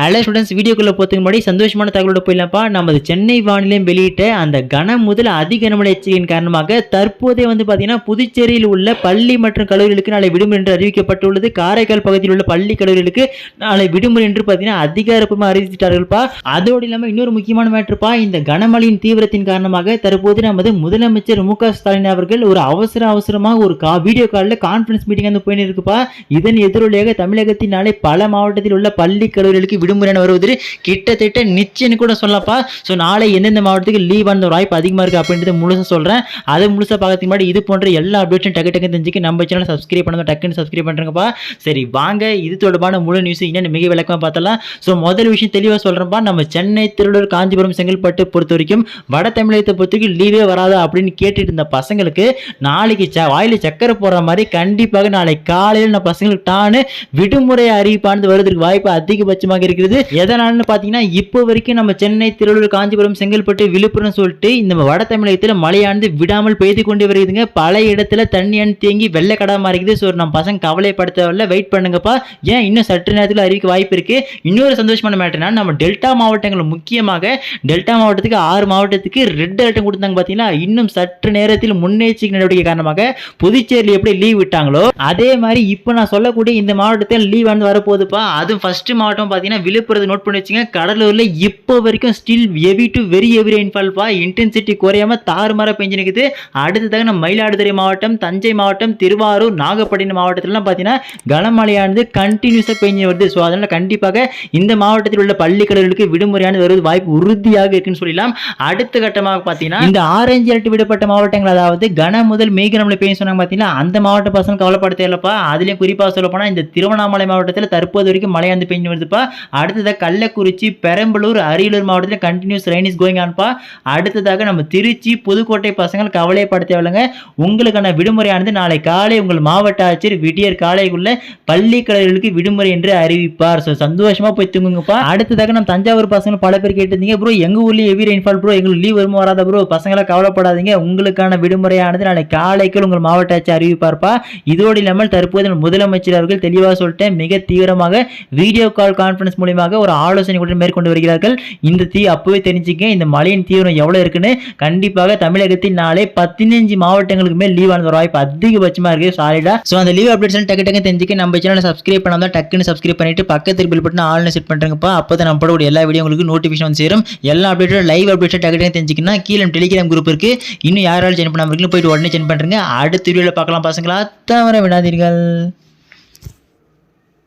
Hello students, வீடியோக்குள்ள போறதுக்கு முன்னாடி சந்தோஷமான தகவலோட போயிடலாம்ப்பா. நமது சென்னை வானிலையம் வெளியிட்ட அந்த கனம் முதல் அதி கனமழை எச்சரிக்கையின் காரணமாக தற்போதே பார்த்தீங்கன்னா புதுச்சேரியில் உள்ள பள்ளி மற்றும் கல்லூரிகளுக்கு நாளை விடுமுறை என்று அறிவிக்கப்பட்டுள்ளது. காரைக்கால் பகுதியில் உள்ள பள்ளி கல்லூரிகளுக்கு நாளை விடுமுறை என்று பார்த்தீங்கன்னா அதிகாரப்பூர்வமாக அறிவிச்சிட்டார்கள்ப்பா. அதோடு இல்லாமல் இன்னொரு முக்கியமான மேட்டர்ப்பா, இந்த கனமழையின் தீவிரத்தின் காரணமாக தற்போது நமது முதலமைச்சர் மு க ஸ்டாலின் அவர்கள் ஒரு அவசரமாக ஒரு வீடியோ காலில் கான்ஃபரன்ஸ் மீட்டிங் போயின்னு இருக்குப்பா. இதன் எதிரொலியாக தமிழகத்தின் நாளை பல மாவட்டத்தில் உள்ள பள்ளி கல்லூரிகளுக்கு விடுமுறை வருவது கிட்டத்தட்ட நிச்சயம் கூட சொல்லப்பா. ஸோ நாளை எந்தெந்த மாவட்டத்துக்கு லீவ் ஆன வாய்ப்பு அதிகமாக இருக்குது அப்படின்றத முழுசாக சொல்கிறேன். அது முழுசாக பார்க்கறதுக்கு முன்னாடி இது போன்ற எல்லா அப்டேட்ஸும் டக்கு தெரிஞ்சுக்க நம்ம சேனலை சப்ஸ்கிரைப் பண்ணால் டக்குன்னு சப்ஸ்கிரைப் பண்ணுறேங்கப்பா. சரி வாங்க, இது தொடர்பான முழு நியூஸ் இன்னும் மிக விளக்கமாக பார்த்தலாம். ஸோ முதல் விஷயம் தெளிவாக சொல்கிறப்பா, நம்ம சென்னை, திருவள்ளூர், காஞ்சிபுரம், செங்கல்பட்டு பொறுத்த வரைக்கும் வட தமிழகத்தை பொறுத்த வரைக்கும் லீவே வராதா அப்படின்னு கேட்டுட்டு இருந்த பசங்களுக்கு நாளைக்கு வாயில சக்கரை போடுற மாதிரி கண்டிப்பாக நாளை காலையில் நான் பசங்களுக்கு டானு விடுமுறை அறிவிப்பானது வருவதற்கு வாய்ப்பு அதிகபட்சமாக இருக்கிறது. எதனாலன்னு பார்த்தீங்கன்னா, இப்போ வரைக்கும் நம்ம சென்னை, திருவள்ளூர், காஞ்சிபுரம், செங்கல்பட்டு, விழுப்புரம் சொல்லிட்டு இந்த வட தமிழகத்தில் மழையானது விடாமல் பெய்து கொண்டு வருதுங்க. பல இடத்துல தண்ணியானது தேங்கி வெள்ளை கடமா இருக்குது. ஸோ நம்ம பசங்க கவலைப்படுத்தவில்லை, வெயிட் பண்ணுங்கப்பா. ஏன் இன்னும் சற்று நேரத்தில் அறிவிக்க வாய்ப்பு இருக்கு. இன்னொரு சந்தோஷமான மேட்டர்னா, நம்ம டெல்டா மாவட்டங்கள் முக்கியமாக டெல்டா மாவட்டத்துக்கு 6 மாவட்டத்துக்கு ரெட் அலர்ட் கொடுத்தாங்க. பார்த்தீங்கன்னா இன்னும் சற்று நேரத்தில் முன்னெச்சரிக்கை நடவடிக்கை காரணமாக புதுச்சேரியில் எப்படி லீவ் விட்டாங்களோ அதே மாதிரி இப்போ நான் சொல்லக்கூடிய இந்த மாவட்டத்தில் லீவ் வந்து வரப்போகுதுப்பா. அதுவும் ஃபர்ஸ்ட் மாவட்டம் பார்த்தீங்கன்னா விழுப்புரத்தை நோட் பண்ணி வச்சுங்க. கடலூர்ல இப்போ வரைக்கும் still heavy to very heavy ரெயின்ஃபால்ப்பா. இன்டென்சிட்டி குறையாம தாறுமாற பெஞ்சு நிற்குது. அடுத்ததாக நம்ம மயிலாடுதுறை மாவட்டம், தஞ்சை மாவட்டம், திருவாரூர், நாகப்பட்டினம் மாவட்டத்திலாம் பார்த்தீங்கன்னா கனமழையானது கண்டினியூஸாக பெஞ்சு வருது. ஸோ அதனால கண்டிப்பாக இந்த மாவட்டத்தில் உள்ள பள்ளி கல்லூரிகளுக்கு விடுமுறையானது வருவது வாய்ப்பு உறுதியாக இருக்குன்னு சொல்லலாம். அடுத்த கட்டமாக பார்த்தீங்கன்னா இந்த ஆரஞ்சு அலர்ட் விடப்பட்ட மாவட்டங்கள், அதாவது கன முதல் மிக கனமழை பெய்யும் சொன்னாங்க பார்த்தீங்கன்னா, அந்த மாவட்ட பசங்க கவலைப்பட தேவையில்லப்பா. அதுலேயும் குறிப்பாக சொல்ல போனால் இந்த திருவண்ணாமலை மாவட்டத்தில் தற்போது வரைக்கும் மழையானது பெஞ்சு வருதுப்பா. அடுத்ததாக கள்ளக்குறிச்சி, பெரம்பலூர், அரியலூர் மாவட்டத்தில் கண்டினியூஸ் ரெயின் இஸ் கோயிங் ஆன்ப்பா. அடுத்ததாக நம்ம திருச்சி, புதுக்கோட்டை பசங்கள் கவலைப்பட தேவையில்லைங்க. உங்களுக்கான விடுமுறையானது நாளை காலை உங்கள் மாவட்ட ஆட்சியர் விடியற் காலைக்குள்ள பள்ளி கல்லூரிகளுக்கு விடுமுறை என்று அறிவிப்பார். ஸோ சந்தோஷமா போய் தூங்குங்கப்பா. அடுத்ததாக நம்ம தஞ்சாவூர் பசங்க பல பேர் கேட்டிருந்தீங்க, ப்ரோ எங்க ஊர்லயும் ஹெவி ரெயின்ஃபால் ப்ரோ, எங்களுக்கு லீவ் வருமா வராத ப்ரோ. பசங்களை கவலைப்படாதீங்க, உங்களுக்கான விடுமுறையானது நாளை காலைக்குள் உங்கள் மாவட்ட ஆட்சியர் அறிவிப்பார்ப்பா. இதோடு இல்லாமல் தற்போது முதலமைச்சர் அவர்கள் தெளிவாக சொல்லிட்டு மிக தீவிரமாக வீடியோ கால் கான்ஃபரன்ஸ் மூலமாக ஒரு ஆலோசனை கூட மேற்கொண்டு வருகிறார்கள். இந்த அப்பவே தெரிஞ்சுக்க இந்த மழையின் தீவிரம் எவ்வளவு இருக்குன்னு. கண்டிப்பாக தமிழகத்தில் நாளை 15 மாவட்டங்களுக்கு மேல் லீவ் ஆன வாய்ப்பு அதிகபட்சமா இருக்கு. சாலிடா. சோ அந்த லீவ் அப்டேட்ஸ் டக்கு தெரிஞ்சுக்க நம்ம சேனலை சப்ஸ்கிரைப் பண்ணாம டக்குன்னு சப்ஸ்கிரைப் பண்ணிட்டு பக்கத்து பெல் பட்டன் ஆல்னு செட் பண்றீங்கப்பா. அப்பதான் நம்ம போடக்கூடிய எல்லா வீடியோ உங்களுக்கு நோட்டிபிகேஷன் வந்து சேரும். எல்லா அப்டேட்டும் லைவ் அப்டேட்ஸ் டக்கு தெரிஞ்சுக்கன்னா கீழே டெலிகிராம் குரூப் இருக்கு. இன்னும் யாராலும் ஜாயின் பண்ணாம இருக்கீங்க போயிட்டு உடனே ஜாயின் பண்றீங்க. அடுத்த வீடியோல பார்க்கலாம் பசங்களா, தவற விடாதீர்கள்.